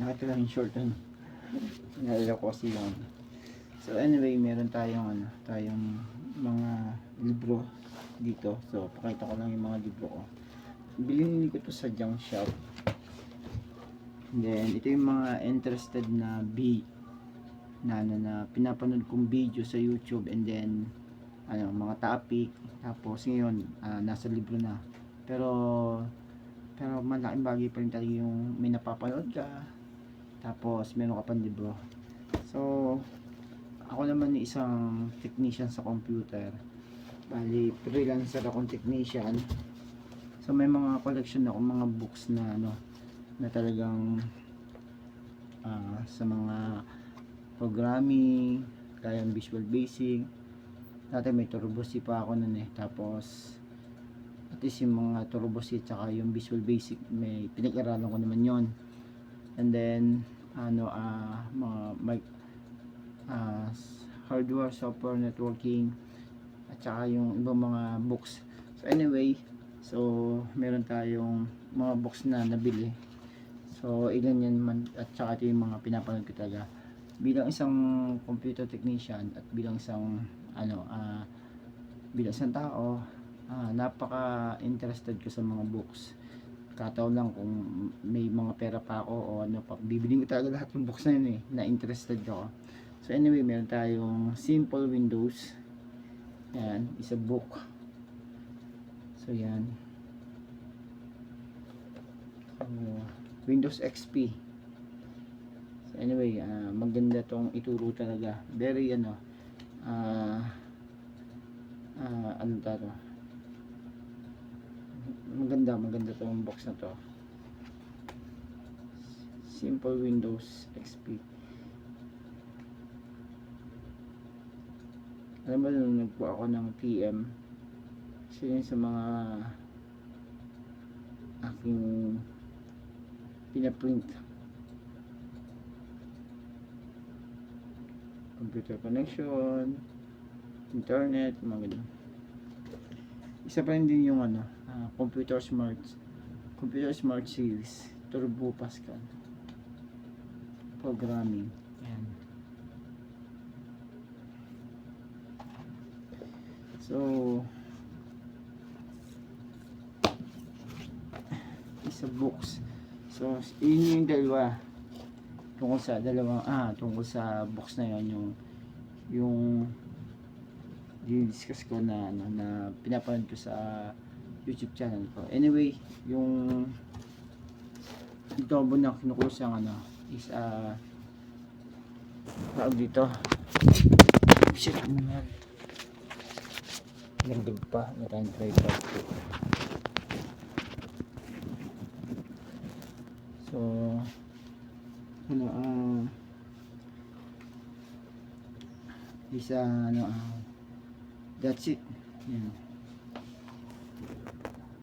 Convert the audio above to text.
nakatira yung short ano. Nalala ko kasi yun. So anyway, meron tayong tayong mga libro dito. So pakita ko lang yung mga libro ko. Bilhin ko to sa junk shop. And then ito yung mga interested na na pinapanood kong video sa YouTube, and then mga topic. Tapos ngayon nasa libro na. Pero malaking bagay pa rin talaga yung may napapanood ka, tapos meron ka pang libro. So ako naman isang technician sa computer, bali freelancer akong technician. So may mga collection ako, mga books na na talagang sa mga programming, kaya Visual Basic. Dati may Turbo C pa ako nun tapos at least yung mga Turbo C tsaka yung Visual Basic may pinag-aralan ko naman yon. And then mga hardware, software, networking, at saka yung ibang mga books. So anyway, so meron tayong mga books na nabili. So ilan yan man, at saka ito yung mga pinapanood ko talaga bilang isang computer technician at bilang isang bilang isang tao. Napaka interested ko sa mga books. Kataon lang kung may mga pera pa ako o bibiling ko talaga lahat ng books na yun na interested ako. So anyway, meron tayong Simple Windows. Yan, is a book. So yan. So, Windows XP. So anyway, maganda tong ituro talaga. Very maganda tong box na to. Simple Windows XP. Alam mo, nung nagpo ako ng TM, kasi sa mga aking pinaprint, computer connection, internet, mga ganun. Isa pa rin din yung Computer Smart Series, Turbo Pascal, programming. Yan. So isa books. So yun yung dalawa tungkol sa books na yun, yung di-discuss ko na pinapanood ko sa YouTube channel ko. Anyway, yung ito na kinukusang is tawag dito, shit naman, nagdag pa na tayong tripod. So isa that's it. Yan.